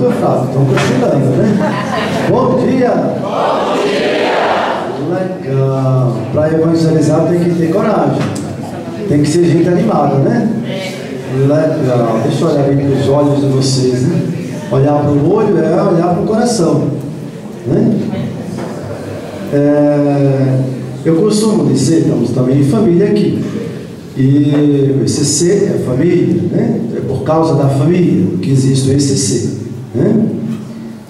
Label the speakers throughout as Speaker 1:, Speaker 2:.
Speaker 1: muito fraco, estão cochilando, né? Bom dia! Bom dia! Legal. Para evangelizar tem que ter coragem. Tem que ser gente animada, né? Legal. Deixa eu olhar bem para os olhos de vocês, né? Olhar para o olho é olhar para o coração, né? Eu costumo dizer, estamos também em família aqui. E o ECC é família, né? É por causa da família que existe o ECC, né?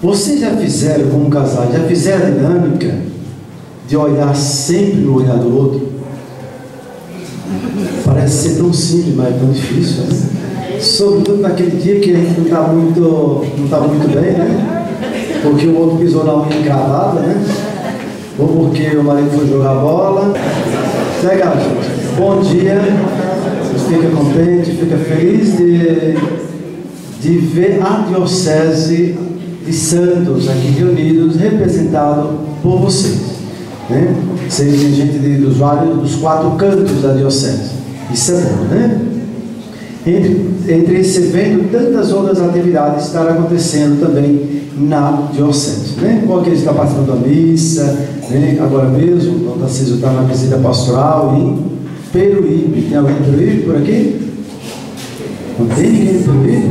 Speaker 1: Vocês já fizeram, como casal, já fizeram a dinâmica de olhar sempre no olhar do outro? Parece ser tão simples, mas é tão difícil, né? Sobretudo naquele dia que a gente não está muito bem, né? Porque o outro pisou na unha encravada, né? Ou porque o marido foi jogar bola. Legal, gente. Bom dia. Você fica contente, fica feliz de ver a Diocese de Santos aqui reunidos, representado por vocês, né? Vocês têm gente dos 4 cantos da Diocese. Isso é bom, né? Entre esse evento, tantas outras atividades estarão acontecendo também na Diocese, né? Como aqueles que estão participando da missa, né? Agora mesmo, o Tarcísio está na visita pastoral em Peruíbe. Tem alguém de Peruíbe por aqui? Não tem ninguém de Peruíbe?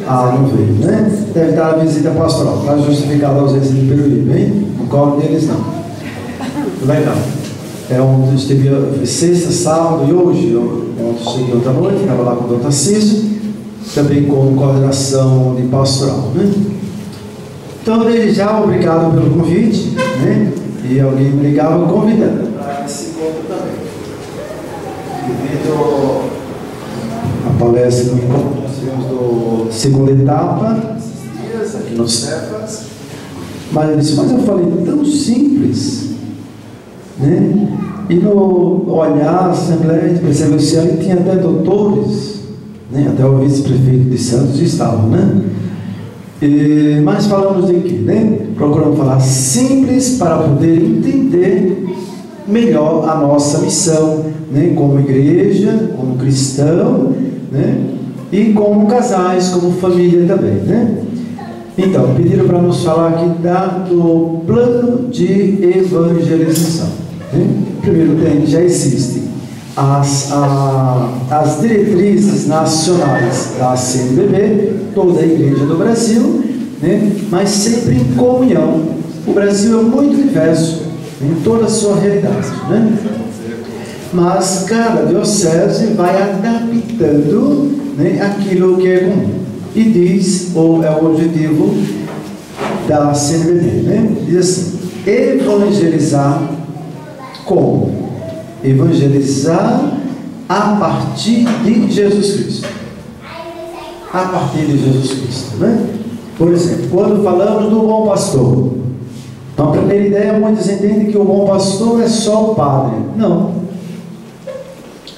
Speaker 1: Ah, não veio, né? Deve estar na visita pastoral. Está justificada a ausência de Peruíbe, hein? Não cobre deles, não. Legal. Esteve sexta, sábado e hoje. Ontem cheguei outra noite, estava lá com o Dr. Tarcísio, também com coordenação de pastoral, né? Então, desde já, obrigado pelo convite, né? E alguém me ligava convidando para esse encontro também. Devido à palestra do encontro, nós tivemos da segunda etapa, esses dias, aqui no Cefas. Mas eu falei tão simples, né? E no olhar a Assembleia, a gente percebeu que ali tinha até doutores, né? Até o vice-prefeito de Santos estava, né? Mas falamos de quê, né? Procuramos falar simples para poder entender melhor a nossa missão, né? Como igreja, como cristão, né? E como casais, como família também, né? Então, pediram para nos falar aqui do plano de evangelização, né? Primeiro tem, já existem as diretrizes nacionais da CNBB, toda a igreja do Brasil, né? Mas sempre em comunhão. O Brasil é muito diverso em toda a sua realidade, né? Mas cada diocese vai adaptando, né, aquilo que é comum. E diz, ou é o objetivo da CNBB, né? Diz assim: evangelizar como? Evangelizar a partir de Jesus Cristo. A partir de Jesus Cristo, né? Por exemplo, quando falamos do bom pastor, então a primeira ideia, muitos entendem que o bom pastor é só o padre. Não.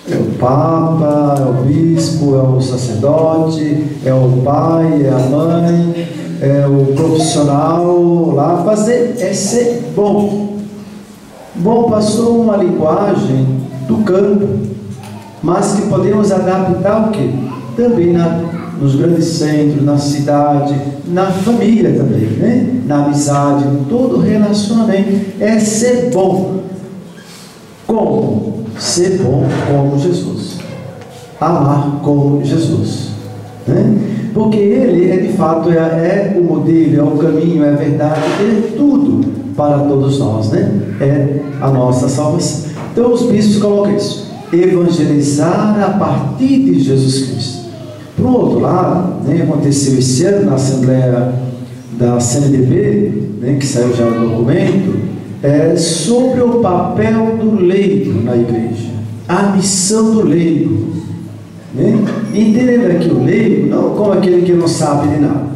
Speaker 1: É o Papa, é o bispo, é o sacerdote, é o pai, é a mãe, é o profissional lá. Fazer é ser bom. Bom pastor é uma linguagem do campo, mas que podemos adaptar o quê? Também nos grandes centros, na cidade, na família também, né? Na amizade, em todo relacionamento. É ser bom. Como? Ser bom como Jesus. Amar como Jesus, né? Porque Ele é de fato é o modelo, é o caminho, é a verdade, é tudo para todos nós, né? É a nossa salvação. Então os bispos colocam isso: evangelizar a partir de Jesus Cristo. Por outro lado, né, aconteceu esse ano na Assembleia da CNBB, né, que saiu já no documento, sobre o papel do leigo na igreja, a missão do leigo, né? Entendendo aqui o leigo não como aquele que não sabe de nada,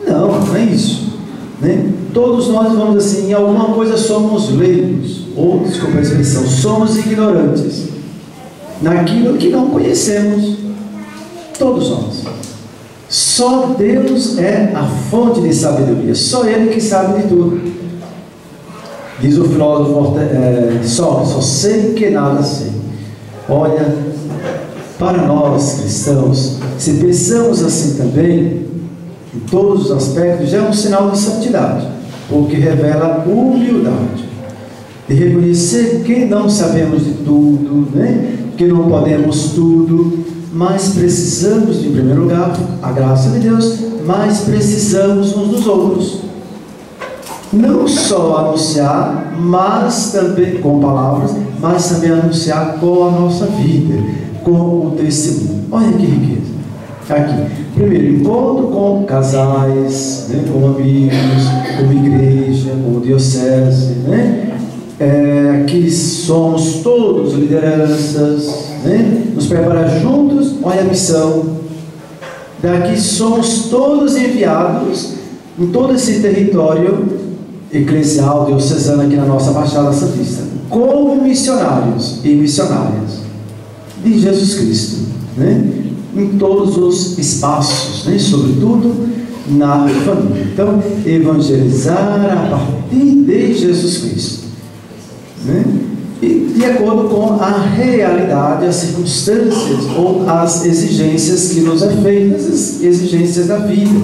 Speaker 1: não é isso, né? Todos nós, vamos assim, em alguma coisa somos leigos, ou, desculpa a expressão, somos ignorantes naquilo que não conhecemos. Todos nós. Só Deus é a fonte de sabedoria, só Ele que sabe de tudo. Diz o filósofo só sei que nada sei. Olha, para nós cristãos, se pensamos assim também, em todos os aspectos, já é um sinal de santidade, porque revela humildade. De reconhecer que não sabemos de tudo, né? Que não podemos tudo, mas precisamos, em primeiro lugar, a graça de Deus, mas precisamos uns dos outros. Não só anunciar, mas também com palavras, mas também anunciar com a nossa vida, com o testemunho. Olha que riqueza. Aqui, primeiro, encontro com casais, né, com amigos, com igreja, com diocese, né? Aqui somos todos lideranças, né? Nos preparar juntos, olha a missão. Daqui somos todos enviados em todo esse território eclesial, diocesano, aqui na nossa Baixada Santista, como missionários e missionárias de Jesus Cristo, né? Em todos os espaços, né? Sobretudo na família. Então, evangelizar a partir de Jesus Cristo, né? E de acordo com a realidade, as circunstâncias ou as exigências que nos é feitas, as exigências da vida,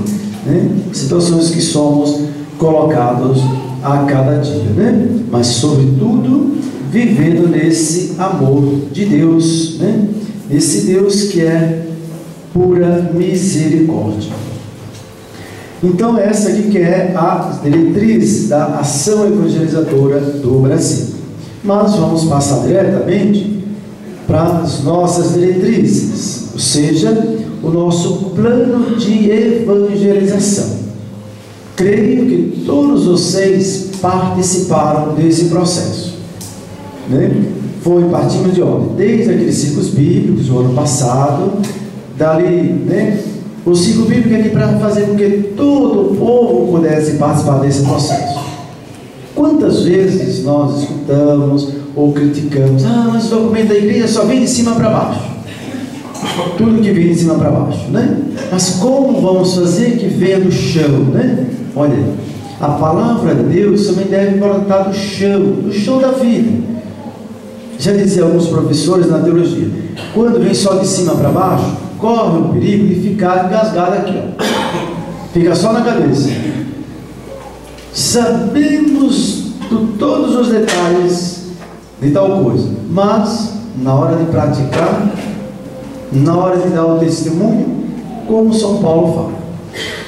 Speaker 1: né? Situações que somos colocados a cada dia, né? Mas sobretudo vivendo nesse amor de Deus, né? Esse Deus que é pura misericórdia. Então essa aqui que é a diretriz da ação evangelizadora do Brasil. Mas vamos passar diretamente para as nossas diretrizes, ou seja, o nosso plano de evangelização. Creio que todos vocês participaram desse processo, né? Foi partindo de onde? Desde aqueles ciclos bíblicos do ano passado, dali, né? O ciclo bíblico é aqui para fazer com que todo o povo pudesse participar desse processo. Quantas vezes nós escutamos ou criticamos, mas o documento da igreja só vem de cima para baixo. Tudo que vem de cima para baixo, né? Mas como vamos fazer que venha do chão, né? Olha, a palavra de Deus também deve brotar do chão da vida. Já dizia alguns professores na teologia, quando vem só de cima para baixo, corre o perigo de ficar engasgado aqui, ó. Fica só na cabeça. Sabemos de todos os detalhes de tal coisa, mas na hora de praticar, na hora de dar o testemunho, como São Paulo fala,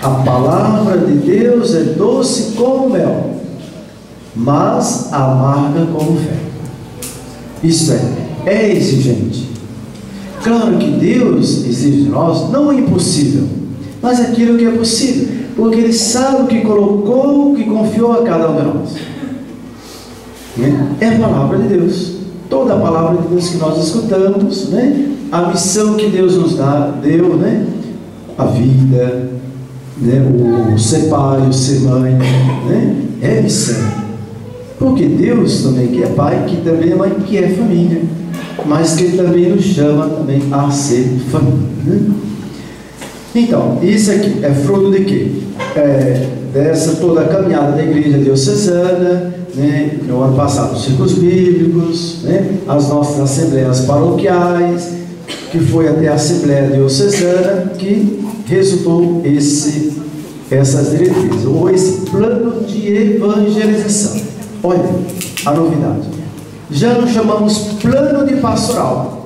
Speaker 1: a palavra de Deus é doce como mel, mas amarga como ferro. Isto é exigente. Claro que Deus exige de nós, não é impossível, mas aquilo que é possível, porque Ele sabe o que colocou, o que confiou a cada um de nós. É a palavra de Deus, toda a palavra de Deus que nós escutamos, né? A missão que Deus nos deu, né? A vida, né? O ser pai, o ser mãe, né? É missão, porque Deus também que é pai, que também é mãe, que é família, mas que também nos chama também a ser família, né? Então, isso aqui é fruto de quê? Dessa toda a caminhada da igreja diocesana, né? No ano passado, os círculos bíblicos, né? As nossas assembleias paroquiais, que foi até a Assembleia Diocesana, que resultou essas diretrizes, ou esse plano de evangelização. Olha a novidade. Já não chamamos plano de pastoral,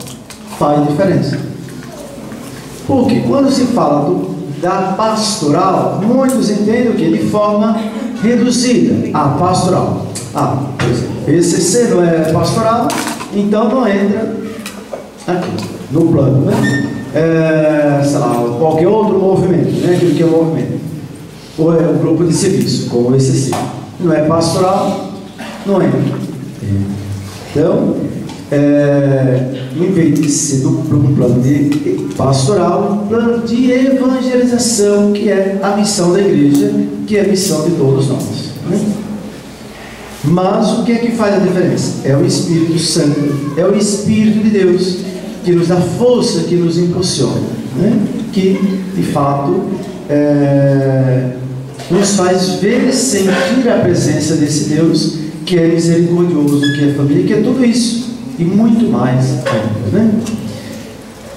Speaker 1: faz diferença. Porque quando se fala da pastoral, muitos entendem o que? De forma reduzida. Pastoral. Esse ser não é pastoral, então não entra aqui no plano, né? Sei lá, qualquer outro movimento, né? Aquilo que é movimento, ou é um grupo de serviço, como esse ser. Não é pastoral, não entra. Então, em vez de ser um plano de pastoral, um plano de evangelização, que é a missão da igreja, que é a missão de todos nós, né? Mas o que é que faz a diferença? É o Espírito Santo, é o Espírito de Deus, que nos dá força, que nos impulsiona, né? Que, de fato, nos faz ver e sentir a presença desse Deus, que é misericordioso, que é família, que é tudo isso, e muito mais ainda, né?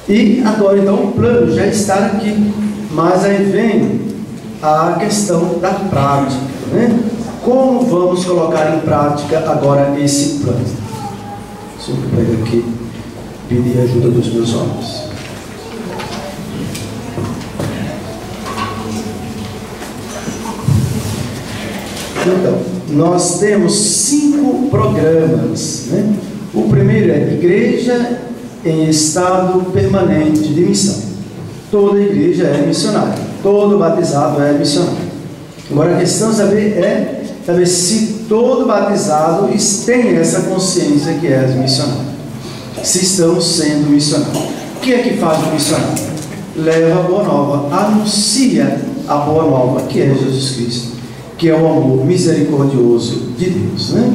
Speaker 1: E agora, então, o plano já está aqui, mas aí vem a questão da prática, né? Como vamos colocar em prática agora esse plano? Deixa eu pegar aqui, pedir a ajuda dos meus olhos. Então, nós temos 5 programas, né? O primeiro é Igreja em Estado Permanente de Missão. Toda igreja é missionária, todo batizado é missionário. Agora a questão é saber se todo batizado tem essa consciência que é missionário, se estão sendo missionários. O que é que faz o missionário? Leva a boa nova, anuncia a boa nova, que é Jesus Cristo, que é o amor misericordioso de Deus, né?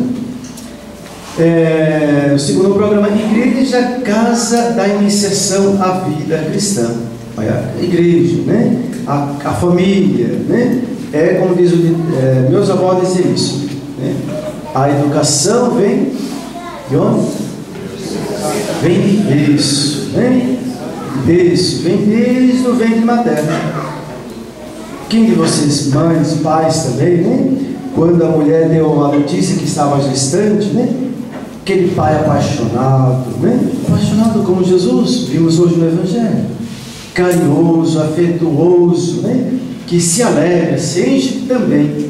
Speaker 1: O segundo programa, Igreja, Casa da Iniciação à Vida Cristã. Olha, a igreja, né? A família, né? Como diz meus avós diziam isso, né? A educação vem de onde? Vem de berço, né? Berço, vem desde o ventre materno. Quem de vocês, mães, pais também, né? Quando a mulher deu a notícia que estava gestante, né? Aquele pai apaixonado, né? Apaixonado como Jesus, vimos hoje no Evangelho, carinhoso, afetuoso, né? Que se alegra, se enche também.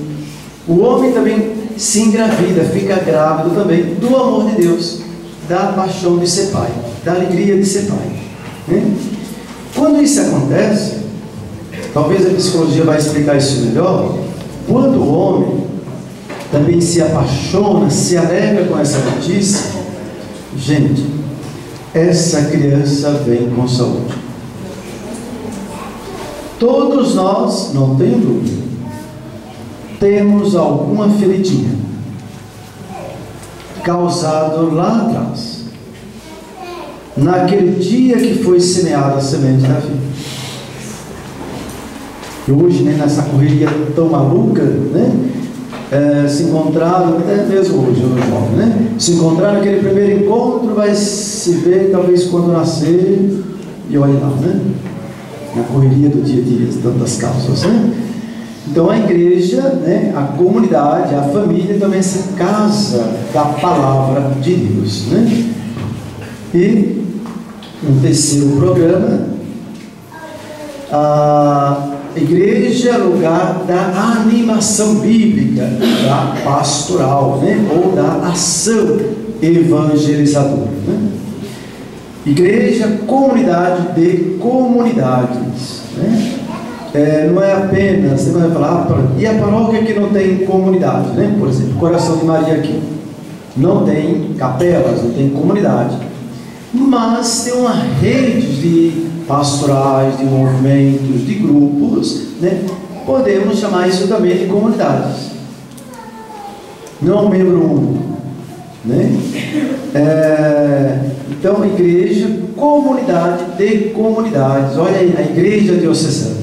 Speaker 1: O homem também se engravida, fica grávido também do amor de Deus, da paixão de ser pai, da alegria de ser pai, né? Quando isso acontece, talvez a psicologia vai explicar isso melhor. Quando o homem também se apaixona, se alegra com essa notícia, gente, essa criança vem com saúde. Todos nós, não tenho dúvida, temos alguma feridinha causado lá atrás, naquele dia que foi semeada a semente da vida. E hoje, né, nessa correria tão maluca, né, se encontraram, até mesmo hoje, no jovem, né, se encontrar naquele primeiro encontro, vai se ver talvez quando nascer, e olha lá, né, na correria do dia a dia, tantas causas, né? Então a igreja, né, a comunidade, a família também se casa da palavra de Deus, né? E um terceiro programa, a igreja, lugar da animação bíblica, da pastoral, né, ou da ação evangelizadora, né? Igreja, comunidade de comunidades, né? Não é apenas, você vai falar, e a paróquia que não tem comunidade, né? Por exemplo, Coração de Maria aqui não tem capelas, não tem comunidade, mas tem uma rede de pastorais, de movimentos, de grupos, né? Podemos chamar isso também de comunidades, não um membro único, né? Então, igreja, comunidade de comunidades. Olha aí, a igreja diocesana,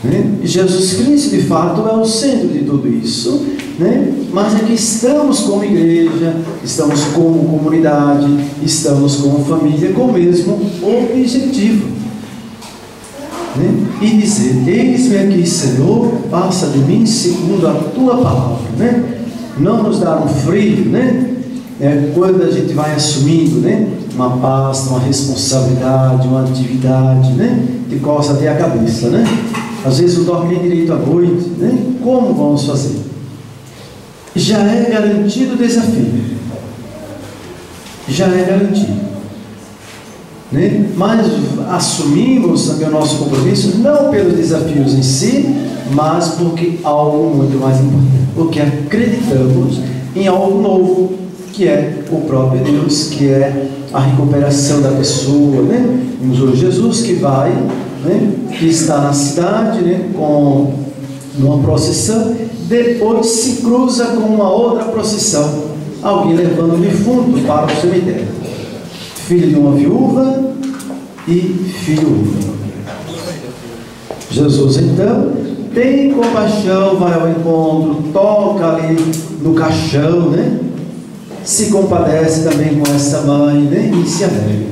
Speaker 1: né? Jesus Cristo de fato é o centro de tudo isso, né? Mas aqui estamos como igreja, estamos como comunidade, estamos como família, com o mesmo objetivo, né? E dizer: eis-me aqui, Senhor, passa de mim segundo a tua palavra, né? Não nos dar um frio, né? Quando a gente vai assumindo, né, uma pasta, uma responsabilidade, uma atividade, né, que coça até a cabeça, né? Às vezes não dorme nem direito à noite, né? Como vamos fazer? Já é garantido o desafio, já é garantido, né? Mas assumimos também o nosso compromisso, não pelos desafios em si, mas porque algo muito mais importante, porque acreditamos em algo novo, que é o próprio Deus, que é a recuperação da pessoa, né? Vimos hoje Jesus que vai, né, que está na cidade, né, com uma procissão, depois se cruza com uma outra procissão, alguém levando o defunto para o cemitério, filho de uma viúva e filho único. Jesus então tem compaixão, vai ao encontro, toca ali no caixão, né? Se compadece também com essa mãe, né? E se alegra.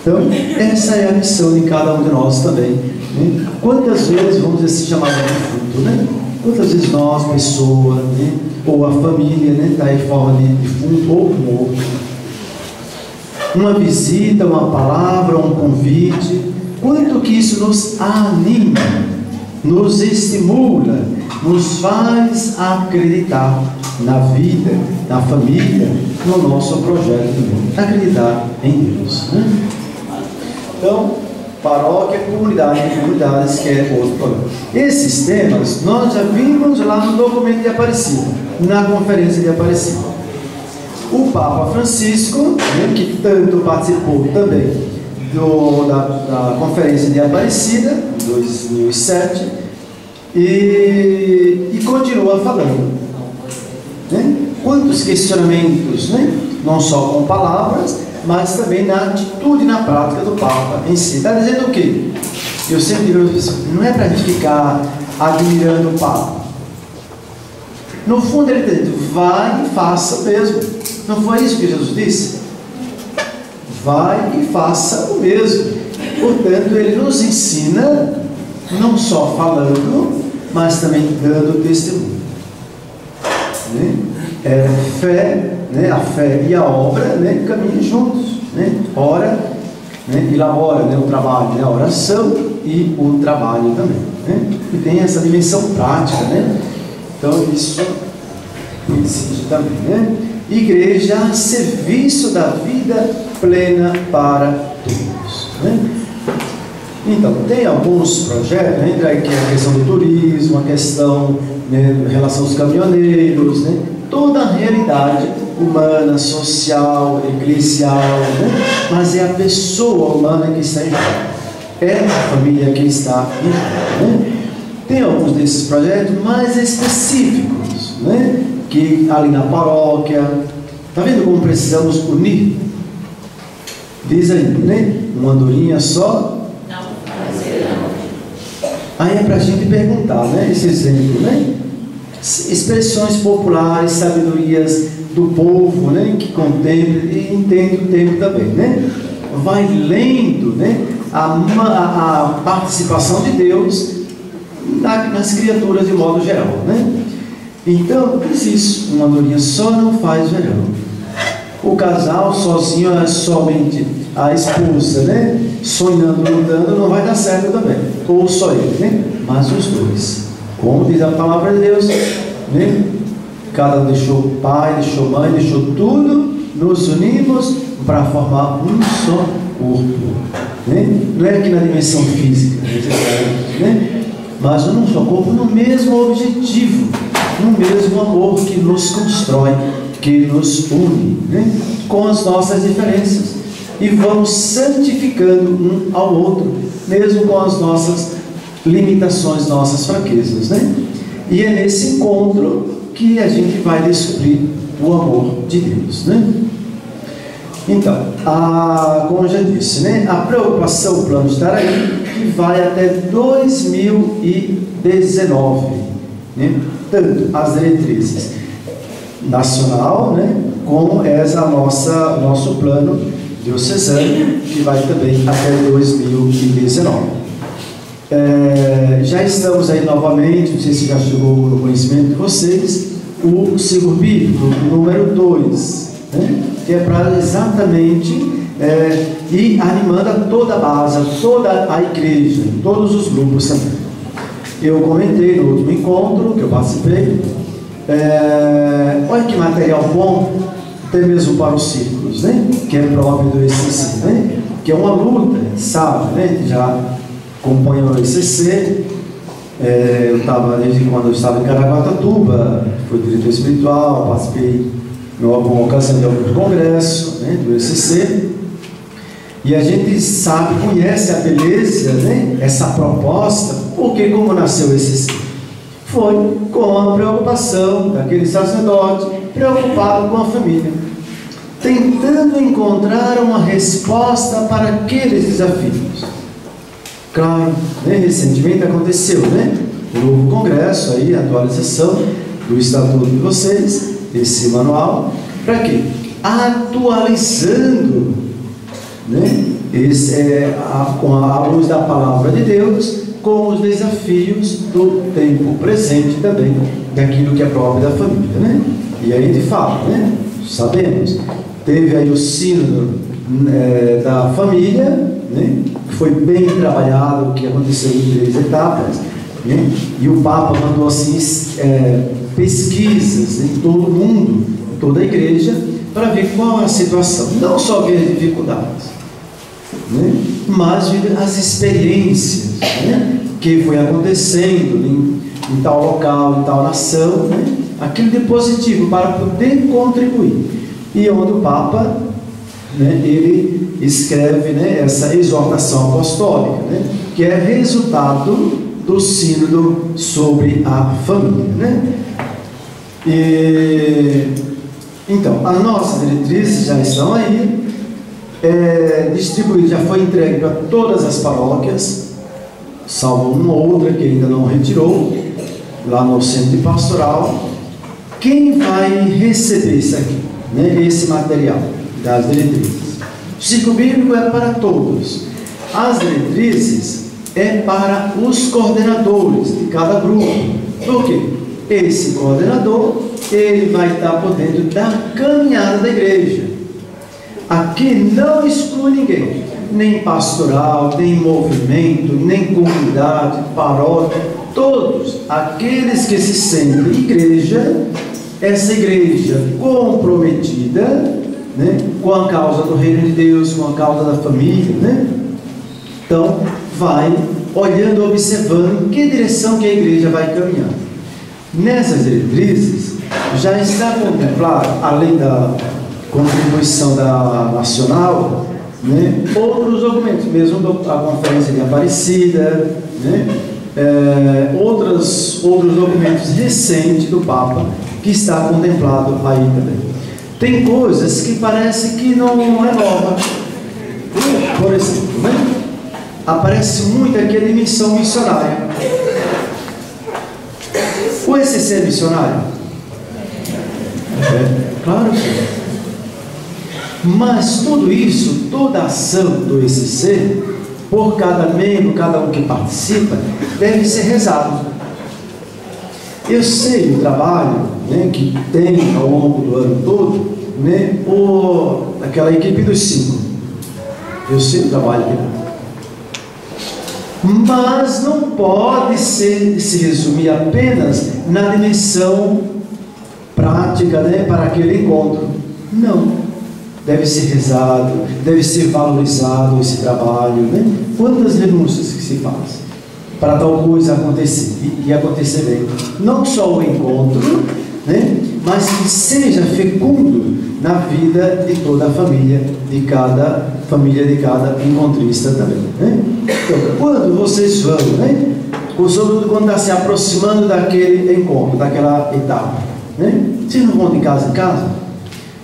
Speaker 1: Então, essa é a missão de cada um de nós também, né? Quantas vezes, vamos dizer assim, chamar de defunto, né? Quantas vezes nós, pessoa, né? Ou a família, né? Está em forma de defunto ou morto. Uma visita, uma palavra, um convite, quanto que isso nos anima, nos estimula, nos faz acreditar na vida, na família, no nosso projeto de Deus. Acreditar em Deus, né? Então, paróquia, comunidade e comunidades, que é outro programa. Esses temas nós já vimos lá no documento de Aparecida, na conferência de Aparecida. O Papa Francisco, né, que tanto participou também da conferência de Aparecida, em 2007, e continua falando, né? Quantos questionamentos, né? Não só com palavras, mas também na atitude, na prática do Papa em si. Está dizendo o quê? Eu sempre digo, não é para a gente ficar admirando o Papa. No fundo ele está dizendo, vai e faça mesmo. Não foi isso que Jesus disse? Vai e faça o mesmo. Portanto, ele nos ensina, não só falando, mas também dando testemunho, né? Fé, né? A fé e a obra, né? Caminham juntos, né? Ora, né? E labora, né? O trabalho, né? A oração e o trabalho também, né? E tem essa dimensão prática, né? Então isso exige também, né? Igreja a serviço da vida plena para todos, né? Então, tem alguns projetos, né? Entra aqui a questão do turismo, a questão, né, em relação aos caminhoneiros, né? Toda a realidade humana, social, eclesial, né? Mas é a pessoa humana que está em jogo, é a família que está em jogo, né? Tem alguns desses projetos mais específicos, né? Que ali na paróquia, está vendo como precisamos unir? Diz aí, né? Uma andorinha só. Aí é para a gente perguntar, né? Esse exemplo, né? Expressões populares, sabedorias do povo, né? Que contempla e entende o tempo também, né? Vai lendo, né? A participação de Deus nas criaturas de modo geral, né? Então, diz isso, uma andorinha só não faz verão. O casal sozinho é somente a esposa, né? Sonhando, lutando, não vai dar certo também. Ou só ele, né? Mas os dois. Como diz a palavra de Deus, né? Cada um deixou pai, deixou mãe, deixou tudo, nos unimos para formar um só corpo, né? Não é aqui na dimensão física, né? Mas um só corpo no mesmo objetivo, no mesmo amor que nos constrói, que nos une, né? Com as nossas diferenças, e vamos santificando um ao outro, mesmo com as nossas limitações, nossas fraquezas, né? E é nesse encontro que a gente vai descobrir o amor de Deus, né? Então, como eu já disse, né? A preocupação, o plano de estar aí, que vai até 2019, né? Tanto as diretrizes nacional, né? Como essa nosso plano diocesano, que vai também até 2019. Já estamos aí novamente, não sei se já chegou no conhecimento de vocês, o ciclo bíblico número 2, né? Que é para exatamente ir animando toda a base, toda a igreja, todos os grupos também. Eu comentei no último encontro que eu participei, olha que material bom, até mesmo para os círculos, né? Que é próprio do ECC, né? Que é uma luta, sabe, né? Já acompanhou o ECC, eu estava, desde quando eu estava em Caraguatatuba, fui diretor espiritual, participei em alguma ocasião de alguns congressos, né, do ECC, e a gente sabe, conhece a beleza, né, essa proposta, porque como nasceu o ECC? Foi com a preocupação daquele sacerdote, preocupado com a família, tentando encontrar uma resposta para aqueles desafios. Claro, né, recentemente aconteceu, né, o novo congresso, aí, a atualização do estatuto de vocês, esse manual, para quê? Atualizando, né, Esse é com a luz da palavra de Deus, com os desafios do tempo presente também, daquilo que é próprio da família, né? E aí de fato, né? Sabemos, teve aí o sínodo da família, né? Que foi bem trabalhado, que aconteceu em 3 etapas, né? E o Papa mandou assim pesquisas em todo o mundo, em toda a igreja, para ver qual é a situação, não só ver as dificuldades, né? Mas ver as experiências, né? Que foi acontecendo em tal local, em tal nação, né? Aquilo de positivo para poder contribuir. E onde o Papa, né, ele escreve, né, essa exortação apostólica, né, que é resultado do sínodo sobre a família, né? Então, as nossas diretrizes já estão aí, distribuídas, já foi entregue para todas as paróquias, salvo uma ou outra que ainda não retirou, lá no centro de pastoral. Quem vai receber isso aqui, né, esse material das diretrizes? O ciclo bíblico é para todos. As diretrizes é para os coordenadores de cada grupo. Por quê? Esse coordenador, ele vai estar podendo dar caminhada da igreja. Aqui não exclui ninguém, nem pastoral, nem movimento, nem comunidade, paróquia, todos aqueles que se sentem igreja, essa igreja comprometida, né, com a causa do reino de Deus, com a causa da família, né? Então vai olhando, observando em que direção que a igreja vai caminhar. Nessas diretrizes já está contemplado, além da contribuição da nacional, né, outros documentos, mesmo a conferência de Aparecida, né, outros documentos recentes do Papa que está contemplado aí também. Tem coisas que parece que não é nova. Por exemplo, né, aparece muito aqui a dimensão missionária. O ECC é missionário? Claro que é. Mas tudo isso, toda a ação do ECC, por cada membro, cada um que participa, deve ser rezado. Eu sei o trabalho, né, que tem ao longo do ano todo, né, aquela equipe dos 5. Eu sei o trabalho que dá. Mas não pode se resumir apenas na dimensão prática, né, para aquele encontro. Não. Deve ser rezado, deve ser valorizado esse trabalho, né? Quantas renúncias que se faz para tal coisa acontecer e acontecer bem. Não só o encontro, né, mas que seja fecundo na vida de toda a família, de cada encontrista também, né? Então, quando vocês vão, né, sobretudo quando está se aproximando daquele encontro, daquela etapa, né? Vocês não vão de casa em casa?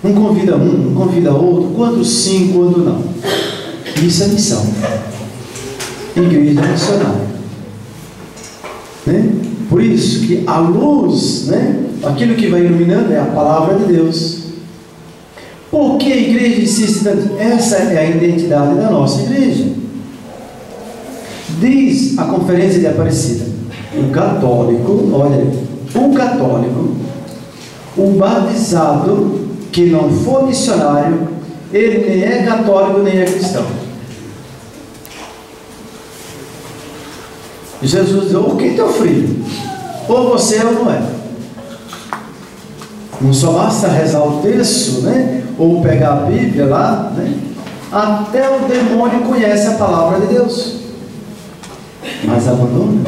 Speaker 1: Um convida outro, quando sim, quando não. Isso é missão. Igreja missionária, né? Por isso que a luz, né, aquilo que vai iluminando é a palavra de Deus. Por que a igreja insiste tanto? Essa é a identidade da nossa igreja. Diz a conferência de Aparecida: o católico, olha, o batizado que não for missionário, ele nem é católico nem é cristão. Jesus diz: o que teu filho? Ou você ou não é. Não só basta rezar o texto, né, ou pegar a Bíblia lá, né? Até o demônio conhece a palavra de Deus, mas abandona,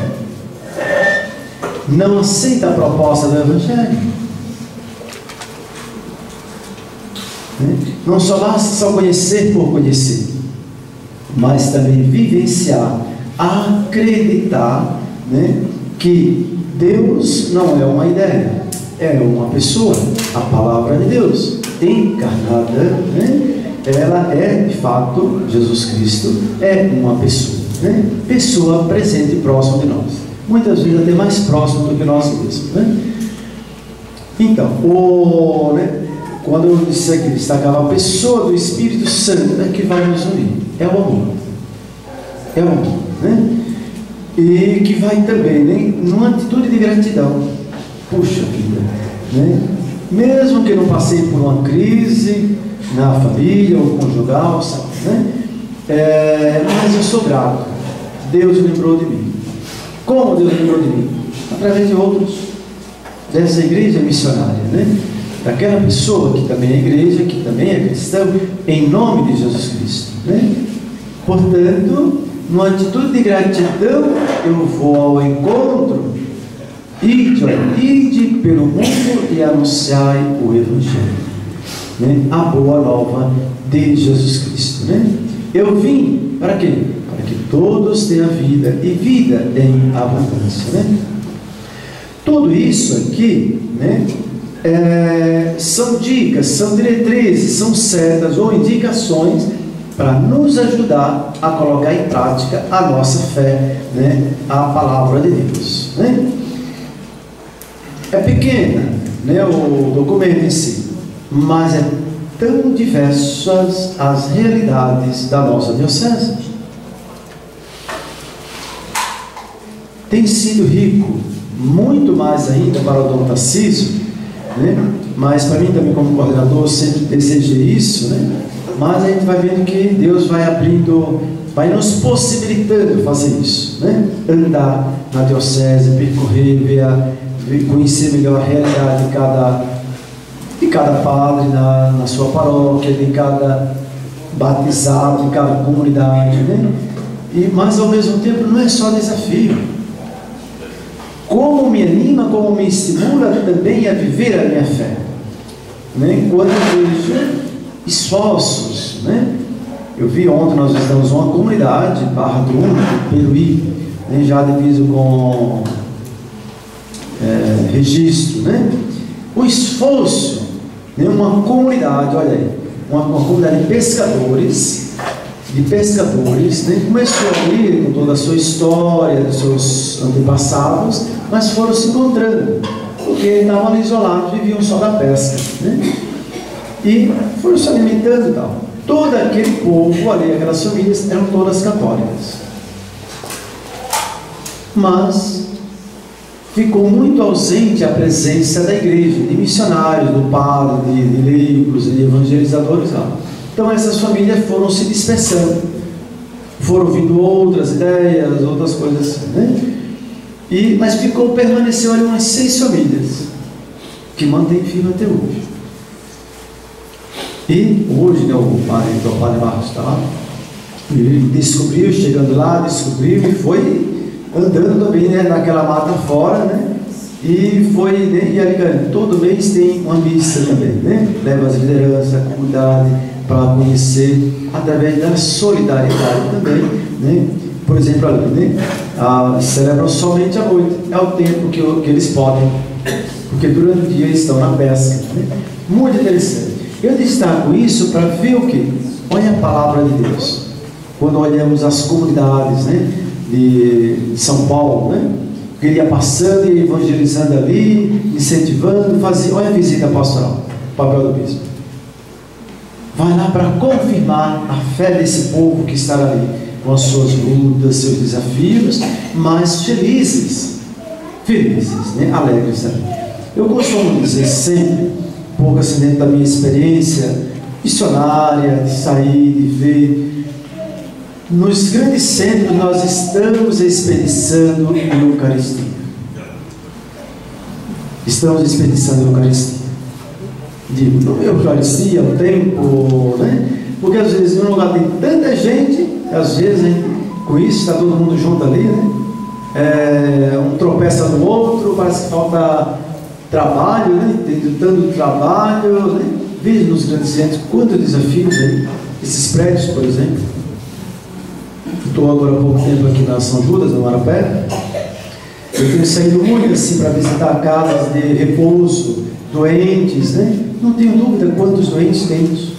Speaker 1: não aceita a proposta do Evangelho. Não só basta só conhecer por conhecer, mas também vivenciar, acreditar, né, que Deus não é uma ideia, é uma pessoa, a palavra de Deus encarnada, né? Ela é de fato, Jesus Cristo é uma pessoa, né? Pessoa presente e próximo de nós, muitas vezes até mais próximo do que nós mesmos, né? Então, quando eu disse aqui, destacava a pessoa do Espírito Santo é que vai nos unir. É o amor. É o amor, né? E que vai também, né, numa atitude de gratidão. Puxa vida, né? Mesmo que eu não passei por uma crise na família ou conjugal, sabe, né? Mas eu sou grato. Deus lembrou de mim. Como Deus lembrou de mim? Através de outros, dessa igreja missionária, né? Daquela pessoa que também é igreja, que também é cristão, em nome de Jesus Cristo, né? Portanto, numa atitude de gratidão, eu vou ao encontro. Ide pelo mundo e anunciai o Evangelho, né? A boa nova de Jesus Cristo, né? Eu vim para quê? Para que todos tenham vida e vida em abundância, né? Tudo isso aqui, né, são dicas, são diretrizes, são setas ou indicações para nos ajudar a colocar em prática a nossa fé, né, a palavra de Deus, né? É pequena, né, o documento em si, mas é tão diversas as realidades da nossa diocese. Tem sido rico, muito mais ainda para o Dom Tarcísio, né? Mas para mim também como coordenador sempre desejei isso, né? Mas a gente vai vendo que Deus vai abrindo, vai nos possibilitando fazer isso, né? Andar na diocese, percorrer, conhecer melhor a realidade de cada padre na sua paróquia, de cada batizado, de cada comunidade, né? Mas ao mesmo tempo não é só desafio. Como me anima, como me estimula também a viver a minha fé, né? Quando eu vejo esforços, né? Eu vi ontem, nós visitamos uma comunidade, Barra do Peruí, né? Já diviso com registro, né? O esforço, né? Uma comunidade, olha aí, uma comunidade de pescadores, né? Começou ali com toda a sua história, dos seus antepassados, mas foram se encontrando, porque estavam ali isolados, viviam só da pesca, né? E foram se alimentando e tal. Todo aquele povo ali, aquelas famílias, eram todas católicas. Mas ficou muito ausente a presença da igreja, de missionários, do padre, de leigos, de evangelizadores lá. Então essas famílias foram se dispersando, foram vindo outras ideias, outras coisas assim, né? Mas permaneceu ali umas 6 famílias que mantêm firme até hoje. E hoje, né, o padre Marcos está lá, ele descobriu, chegando lá, descobriu e foi andando também, né, naquela mata fora, né? E foi, né, e ali, todo mês tem uma missa também, né? Leva as lideranças, a comunidade, para conhecer através da solidariedade também, né? Por exemplo, ali, né? Celebram somente à noite, é o tempo que eles podem, porque durante o dia estão na pesca, né? Muito interessante. Eu destaco isso para ver o que? Olha a palavra de Deus. Quando olhamos as comunidades, né, de São Paulo, né? Ele ia passando e evangelizando ali, incentivando, fazia, olha a visita pastoral, o papel do bispo. Vai lá para confirmar a fé desse povo que está ali, com as suas lutas, seus desafios, mas felizes, né? Alegres também. Eu costumo dizer sempre, um pouco assim dentro da minha experiência missionária, de sair, de ver, nos grandes centros nós estamos expediçando a Eucaristia. Estamos expediçando a Eucaristia. Digo, não é Eucaristia, o tempo, né? Porque às vezes num lugar tem tanta gente, às vezes, hein, com isso está todo mundo junto ali, né? Um tropeça no outro, parece que falta trabalho, né? Tem tanto trabalho, né? Veja nos grandes centros quantos desafios aí, esses prédios, por exemplo. Estou agora há pouco tempo aqui na São Judas, no Marapé. Eu tenho saído muito assim para visitar casas de repouso, doentes, né? Não tenho dúvida quantos doentes temos.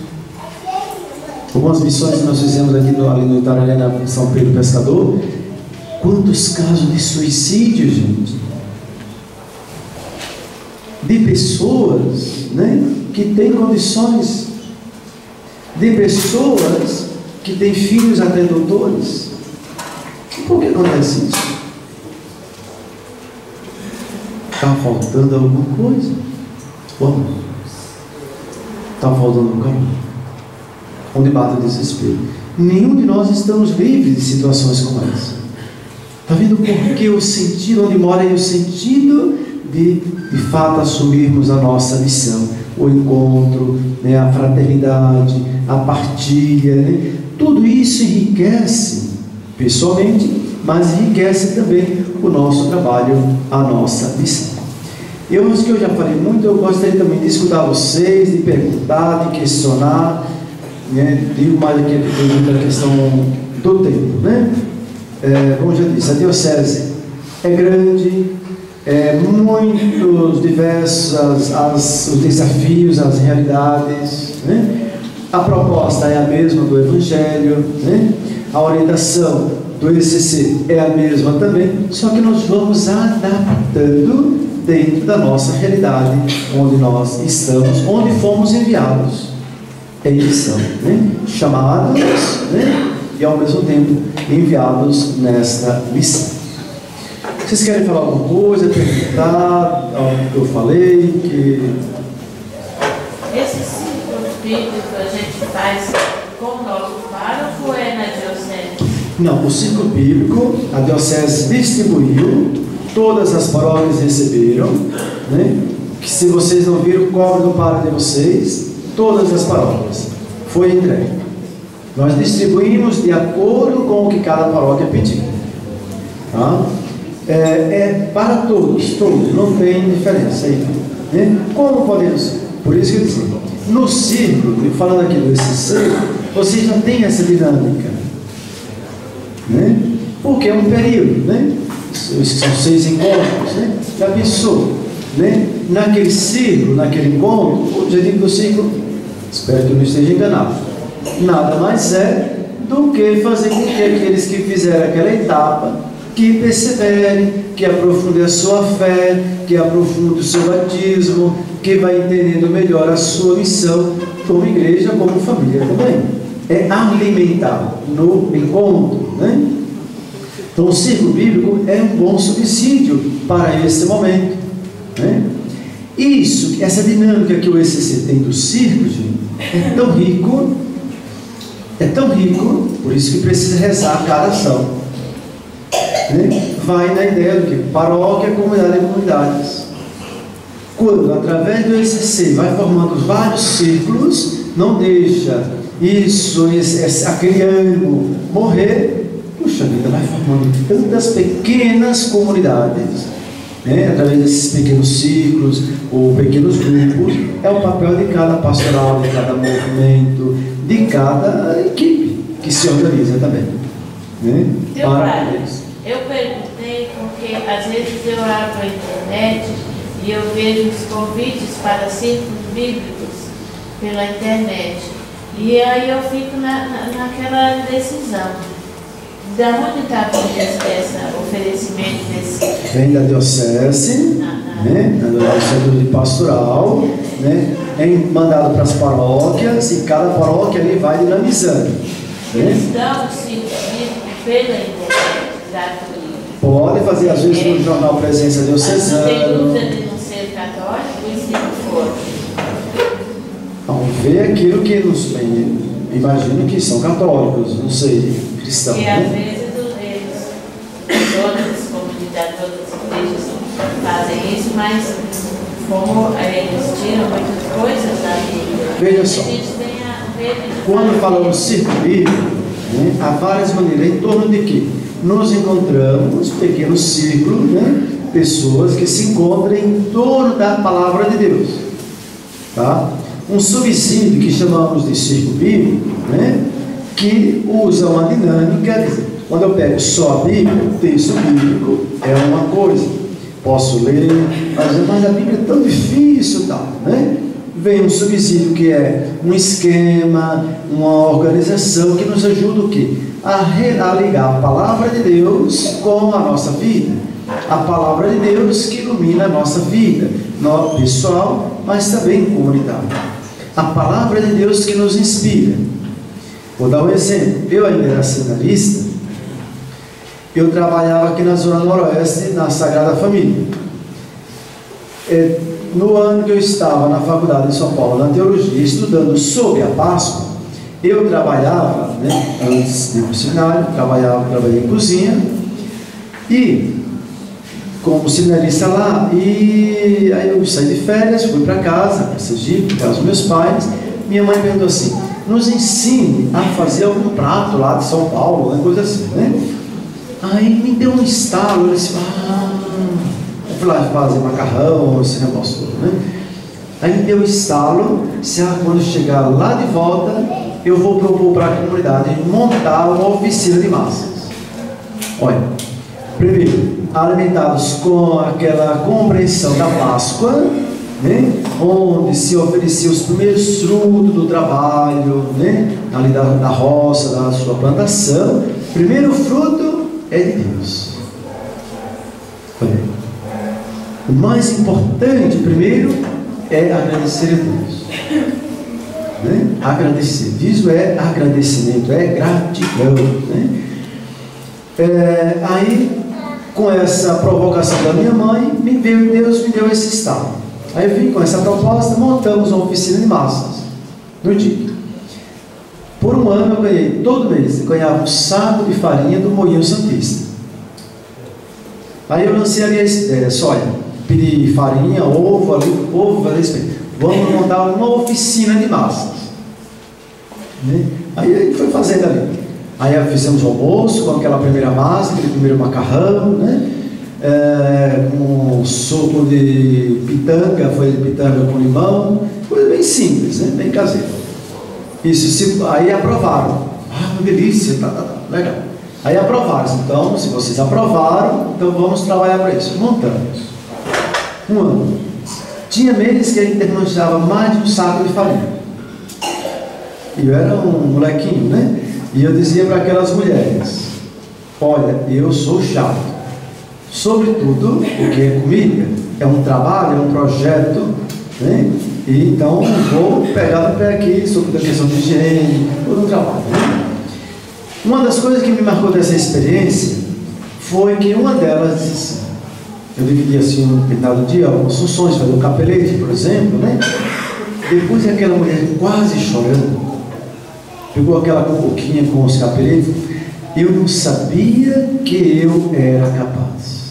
Speaker 1: Algumas missões que nós fizemos aqui ali no Itararé, em São Pedro Pescador. Quantos casos de suicídio, gente? De pessoas, né, que têm condições, de pessoas que têm filhos até doutores. Por que acontece isso? Está faltando alguma coisa? Como? Está faltando um caminho. Onde bate o desespero. Nenhum de nós estamos livres de situações como essa. Está vendo por que o sentido, onde mora aí o sentido de fato assumirmos a nossa missão, o encontro, né, a fraternidade, a partilha, né? Tudo isso enriquece pessoalmente, mas enriquece também o nosso trabalho, a nossa missão. Eu acho que eu já falei muito, eu gostaria também de escutar vocês, de perguntar, de questionar, né? Digo mais aqui da questão do tempo, né? Como eu já disse, a diocese é grande, muitos diversos os desafios, as realidades, né? A proposta é a mesma do Evangelho, né? A orientação do ECC é a mesma também, só que nós vamos adaptando dentro da nossa realidade, onde nós estamos, onde fomos enviados em missão, né? Chamados, né? E ao mesmo tempo enviados nesta missão. Vocês querem falar alguma coisa, perguntar algo que eu falei?
Speaker 2: Esse ciclo bíblico a gente faz com o nosso pároco ou é na diocese?
Speaker 1: Não, o ciclo bíblico a diocese distribuiu, todas as paróquias receberam, né? Que se vocês não viram, cobre do pároco de vocês, todas as paróquias foi entregue. Nós distribuímos de acordo com o que cada paróquia pediu. Tá? Para todos, não tem diferença aí, né? Como podemos? Por isso que eu disse, no círculo, falando aqui do ECC, você já tem essa dinâmica, né? Porque é um período, né? São 6 encontros, né? Já pensou, né? Naquele círculo, naquele encontro, o objetivo do círculo, espero que eu não esteja enganado, nada mais é do que fazer com que aqueles que fizeram aquela etapa, que perseverem, que aprofundem a sua fé, que aprofundem o seu batismo, que vai entendendo melhor a sua missão como igreja, como família também. É alimentar no encontro, né? Então o círculo bíblico é um bom subsídio para esse momento, né? Isso, essa dinâmica que o ECC tem do círculo, gente, é tão rico, por isso que precisa rezar cada ação, né? Vai na ideia do que? Paróquia, comunidade e comunidades. Quando, através do ECC, vai formando vários círculos, não deixa aquele ânimo morrer, puxa vida, vai formando tantas pequenas comunidades, né? Através desses pequenos ciclos ou pequenos grupos, é o papel de cada pastoral, de cada movimento, de cada equipe que se organiza também, né?
Speaker 2: Eu perguntei porque às vezes eu abro a internet e eu vejo os convites para círculos bíblicos pela internet, e aí eu fico naquela decisão. Da onde está vindo esse oferecimento desse?
Speaker 1: Vem da diocese, né? Da diocese de pastoral, né? É mandado para as paróquias e cada paróquia ali vai dinamizando.
Speaker 2: Eles dão o círculo bíblico pela internet, gratuito.
Speaker 1: Pode fazer, às vezes, no jornal Presença Diocesana.
Speaker 2: Não tem dúvida de não ser católico, e se não for?
Speaker 1: Vamos ver aquilo que nos imagino que são católicos, não sei, cristãos.
Speaker 2: E às vezes todas as comunidades, todas as igrejas fazem isso, mas como eles tiram muitas coisas da Bíblia,
Speaker 1: veja só,
Speaker 2: a gente tem a ver de
Speaker 1: quando falamos círculo bíblico, né, há várias maneiras, em torno de que nos encontramos, pequenos círculos, né, pessoas que se encontram em torno da palavra de Deus, tá? Um subsídio que chamamos de círculo bíblico, né, que usa uma dinâmica. Quando eu pego só a Bíblia, o texto bíblico é uma coisa, posso ler, mas a Bíblia é tão difícil, tal, né? Vem um subsídio que é um esquema, uma organização que nos ajuda o quê? A ligar a palavra de Deus com a nossa vida, a palavra de Deus que ilumina a nossa vida, no pessoal, mas também comunitária. A palavra de Deus que nos inspira. Vou dar um exemplo. Eu ainda era seminarista, eu trabalhava aqui na Zona Noroeste, na Sagrada Família. No ano que eu estava na faculdade de São Paulo, na teologia, estudando sobre a Páscoa, eu trabalhava, antes de ir para o seminário, trabalhei em cozinha, e como seminarista lá, e aí eu saí de férias, fui para casa, para Sergipe, para casa dos meus pais. Minha mãe perguntou assim: nos ensine a fazer algum prato lá de São Paulo, coisa assim, Aí me deu um estalo, eu disse, eu fui lá fazer macarrão, esse negócio todo, Aí me deu um estalo, quando chegar lá de volta, eu vou propor para a comunidade montar uma oficina de massas. Olha, primeiro, alimentados com aquela compreensão da Páscoa, onde se oferecia os primeiros frutos do trabalho, ali da roça, da sua plantação. Primeiro fruto é de Deus. Olha, o mais importante primeiro é agradecer a Deus. Agradecer, isso é agradecimento, é gratidão. Aí, com essa provocação da minha mãe, Deus me deu esse estado. Aí eu vim com essa proposta, montamos uma oficina de massas no dia. Por um ano eu ganhei, todo mês, eu ganhava um saco de farinha do Moinho Santista. Aí eu lancei ali a ideia, olha, pedi farinha, ovo, vamos montar uma oficina de massas. Aí a gente foi fazendo ali. Aí fizemos o almoço com aquela primeira massa, aquele primeiro macarrão, com suco de pitanga, foi de pitanga com limão, coisa bem simples, bem caseira. Isso, aí aprovaram. Uma delícia, legal. Aí aprovaram. Então, se vocês aprovaram, então vamos trabalhar para isso. Montamos. Um ano. Tinha meses que a gente desmanchava mais de um saco de farinha. E eu era um molequinho, E eu dizia para aquelas mulheres: olha, eu sou chato, sobretudo o que é comida, é um trabalho, é um projeto, E então vou pegar no pé aqui sobre a questão de higiene, todo o trabalho. Uma das coisas que me marcou dessa experiência foi que uma delas disse assim, eu dividi assim um determinado dia algumas funções, fazer um capelete, por exemplo, Depois aquela mulher quase chorando, pegou aquela boquinha com os capeletes. Eu não sabia que eu era capaz.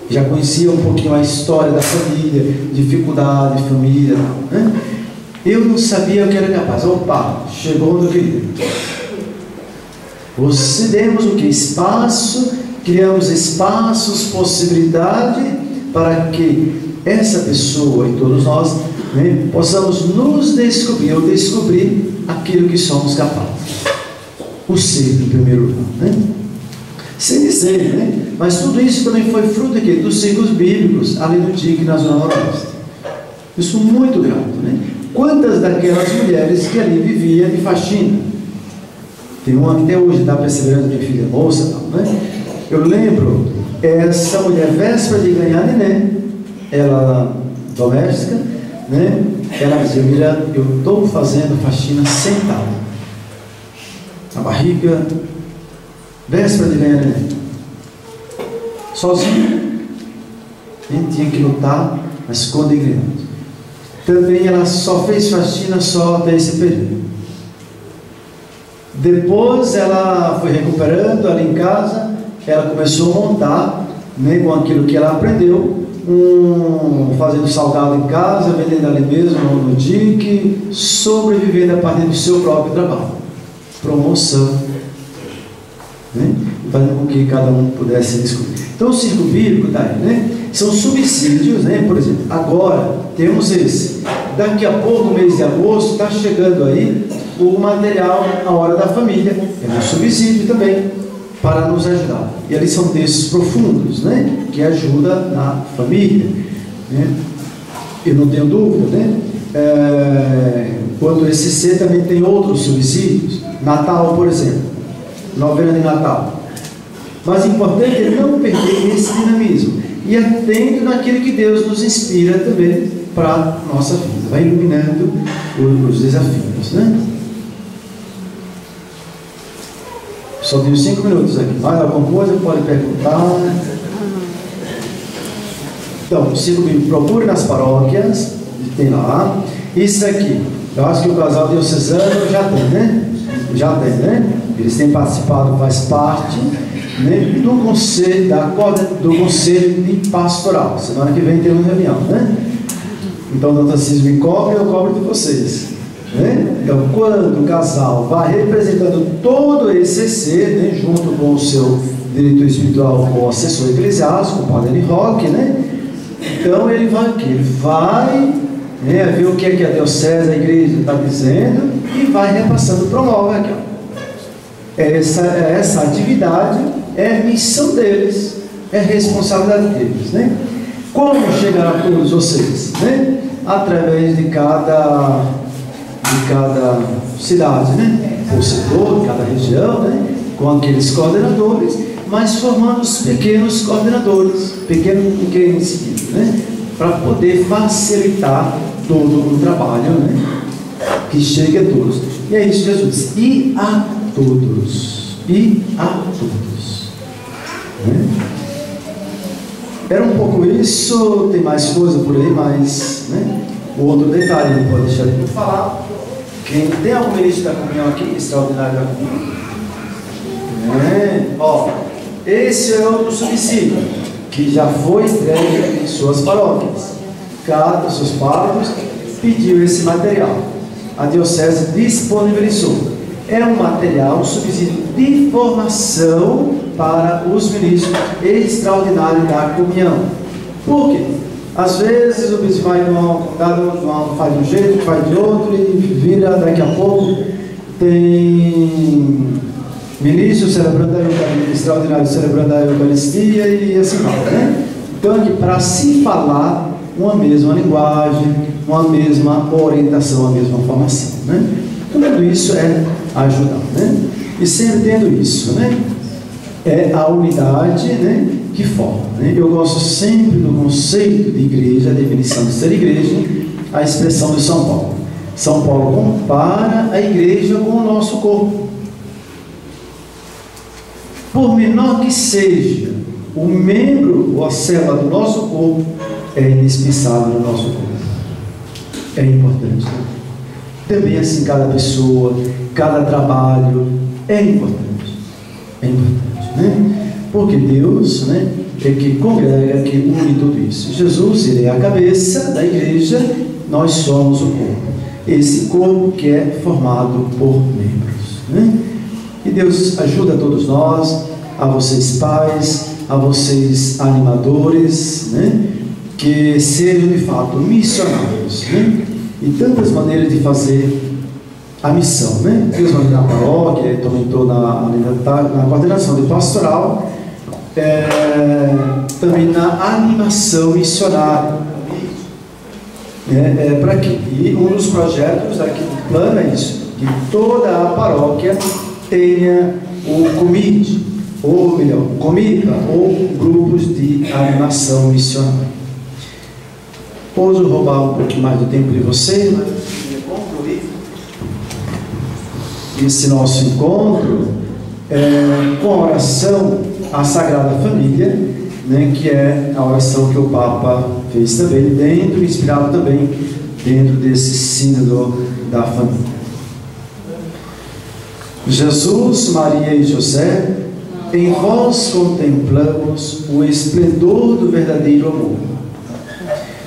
Speaker 1: Já conhecia um pouquinho a história da família, dificuldade, família, Eu não sabia que era capaz. Opa, chegou onde eu queria. Demos o que? Espaço, criamos espaços, possibilidade para que essa pessoa e todos nós possamos nos descobrir, ou descobrir aquilo que somos capazes. O ser, em primeiro lugar, sem dizer, mas tudo isso também foi fruto aqui dos ciclos bíblicos, ali no DIC, na Zona Noroeste. Isso muito grato, Quantas daquelas mulheres que ali viviam de faxina? Tem uma que até hoje está perseverando, minha filha moça, Eu lembro, essa mulher, véspera de ganhar neném, ela doméstica, Ela dizia: Mira, eu estou fazendo faxina sentada, a barriga, véspera de ganhar neném, sozinha. A gente tinha que lutar, mas com dignidade. Também ela só fez faxina só até esse período. Depois ela foi recuperando ali em casa, ela começou a montar, com aquilo que ela aprendeu, fazendo salgado em casa, vendendo ali mesmo no DIC, sobrevivendo a partir do seu próprio trabalho, promoção, fazendo com que cada um pudesse descobrir. Então o ciclo bíblico está aí, são subsídios, por exemplo, agora temos esse, daqui a pouco, mês de agosto, está chegando aí o material A Hora da Família, é um subsídio também, para nos ajudar. E ali são textos profundos, que ajudam na família. Eu não tenho dúvida, quanto esse C também tem outros subsídios. Natal, por exemplo, novena de Natal. Mas o importante é não perder esse dinamismo. E atento naquilo que Deus nos inspira também para a nossa vida, vai iluminando os desafios, né? Só tenho 5 minutos aqui. Mais alguma coisa? Pode perguntar. Então, siga me procure nas paróquias, tem lá. Isso aqui, eu acho que o casal diocesano já tem, né? Já tem, né? Eles têm participado, faz parte, né, do conselho de pastoral. Semana que vem tem uma reunião, né? Então, o Dr. Cis me cobre, eu cobro de vocês, né? Então, quando o casal vai representando todo esse ser, né, junto com o seu diretor espiritual ou assessor eclesiástico, o Padre Roque, né? Então, ele vai aqui, ele vai, né, ver o que é que a diocese, a igreja está dizendo e vai repassando, promove aqui, ó. Essa atividade é missão deles, é responsabilidade deles, né? Como chegar a todos vocês, né? Através de cada cidade, né? Por setor, de cada região, né? Com aqueles coordenadores, mas formando os pequenos coordenadores, pequenos, né? Para poder facilitar todo o trabalho, né? Que chegue a todos. E é isso, Jesus. E a todos. E a todos. Né? Era um pouco isso, tem mais coisa por aí, mas, né? O outro detalhe, não pode deixar de falar. Quem tem algum ministro da comunhão aqui, extraordinário da comunhão? Ó, esse é outro subsídio que já foi entregue em suas paróquias. Cada dos seus párocos pediu esse material. A diocese disponibilizou. É um material, um subsídio de formação para os ministros extraordinários da comunhão. Por quê? Às vezes o bispo vai faz de um jeito, faz de outro e vira, daqui a pouco tem ministro celebrando a Eucaristia, extraordinário celebrando a Eucaristia e assim vai, né? Então aqui, para se falar uma mesma linguagem, uma mesma orientação, uma mesma formação, né? Tudo isso é ajudar, né? E sempre tendo isso, né? É a unidade, né, que forma, né? Eu gosto sempre do conceito de igreja, a definição de ser igreja, a expressão de São Paulo. São Paulo compara a igreja com o nosso corpo. Por menor que seja o membro ou a célula do nosso corpo, é indispensável no nosso corpo. É importante, né? Também assim, cada pessoa, cada trabalho é importante. É importante, né? Porque Deus, né, é que congrega, que une tudo isso. Jesus, ele é a cabeça da igreja, nós somos o corpo. Esse corpo que é formado por membros, né? E Deus ajuda a todos nós, a vocês pais, a vocês animadores, né, que sejam de fato missionários, né? E tantas maneiras de fazer a missão, né? Deus vai na paróquia, também estou na coordenação de pastoral, também na animação missionária. Para quê? E um dos projetos aqui do plano é isso, que toda a paróquia tenha o COMIT, ou melhor, comitiva, ou grupos de animação missionária. Posso roubar um pouquinho mais do tempo de você, mas eu queria concluir esse nosso encontro com a oração à Sagrada Família, né, que é a oração que o Papa fez também, inspirado também dentro desse sínodo da família. Jesus, Maria e José, em vós contemplamos o esplendor do verdadeiro amor.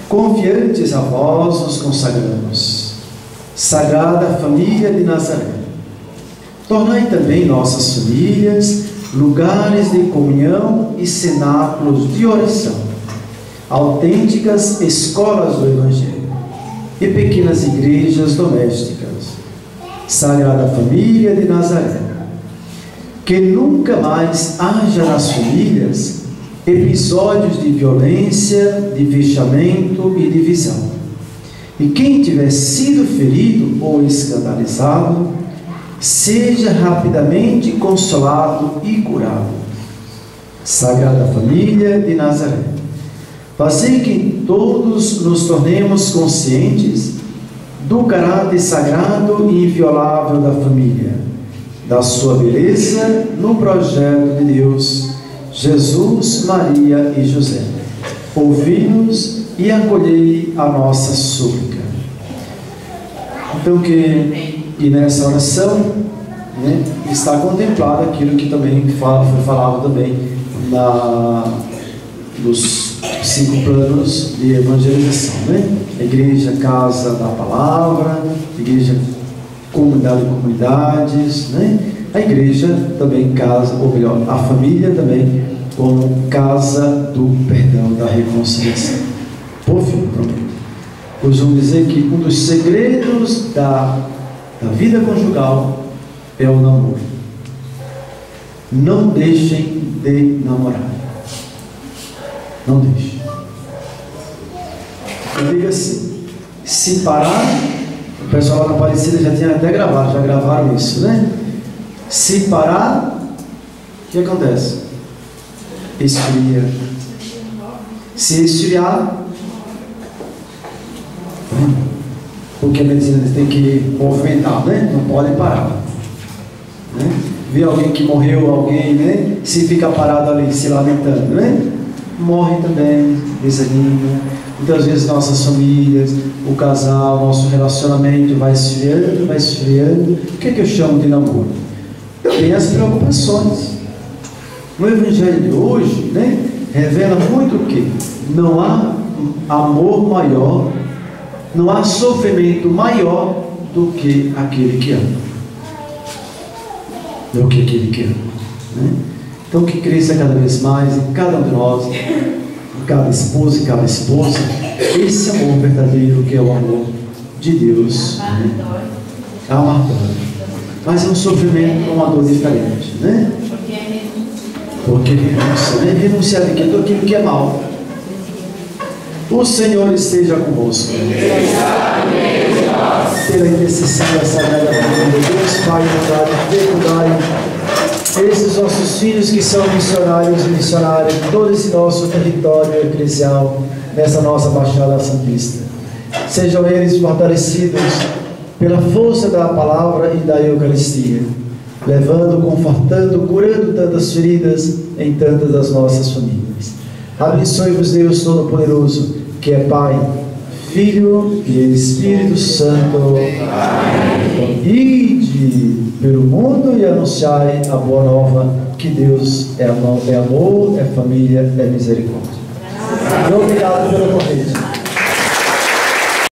Speaker 1: Confiantes a vós nos consagramos. Sagrada Família de Nazaré, tornai também nossas famílias lugares de comunhão e cenáculos de oração, autênticas escolas do Evangelho e pequenas igrejas domésticas. Sagrada Família de Nazaré, que nunca mais haja nas famílias episódios de violência, de vexamento e divisão. E quem tiver sido ferido ou escandalizado, seja rapidamente consolado e curado. Sagrada Família de Nazaré, Fazei que todos nos tornemos conscientes do caráter sagrado e inviolável da família, da sua beleza no projeto de Deus, Jesus, Maria e José. Ouvi-nos e acolhei a nossa súplica. Então, e nessa oração, né, está contemplado aquilo que também foi falado também nos 5 planos de evangelização, né? Igreja, casa da palavra, igreja, comunidade de comunidades, né? A igreja também casa, ou melhor, a família também como casa do perdão, da reconciliação. Por fim, prometo, costumo dizer que um dos segredos da vida conjugal é o namoro. Não deixem de namorar. Não deixem. Eu digo assim, se parar, o pessoal lá na Aparecida já tinha até gravado, já gravaram isso, né? Se parar, o que acontece? Esfria. Se esfriar, porque a medicina tem que movimentar, né? Não pode parar, né? Vê alguém que morreu, alguém, né? Se fica parado ali se lamentando, né? Morre também, desanima. Muitas vezes nossas famílias, o casal, nosso relacionamento vai esfriando, vai esfriando. O que é que eu chamo de namoro? Eu tenho as preocupações. No Evangelho de hoje, né, revela muito o que? Não há amor maior, não há sofrimento maior do que aquele que ama. Do que aquele que ama, né? Então que cresça cada vez mais em cada um de nós, em cada esposa e cada esposa, esse amor verdadeiro que é o amor de Deus, né? É uma dor, mas é um sofrimento, uma dor diferente, né? Porque renúncia, né? Renunciar de tudo aquilo que é mal. O Senhor esteja convosco. Pela intercessão da Sagrada Família de Deus, Pai, fecundai esses nossos filhos que são missionários e missionárias de todo esse nosso território eclesial, nessa nossa Baixada Santista. Sejam eles fortalecidos pela força da palavra e da Eucaristia, levando, confortando, curando tantas feridas em tantas das nossas famílias. Abençoe-vos Deus Todo-Poderoso, que é Pai, Filho e Espírito Santo. Amém. Ide pelo mundo e anunciai a boa nova, que Deus é amor, é família, é misericórdia. Obrigado pelo convite.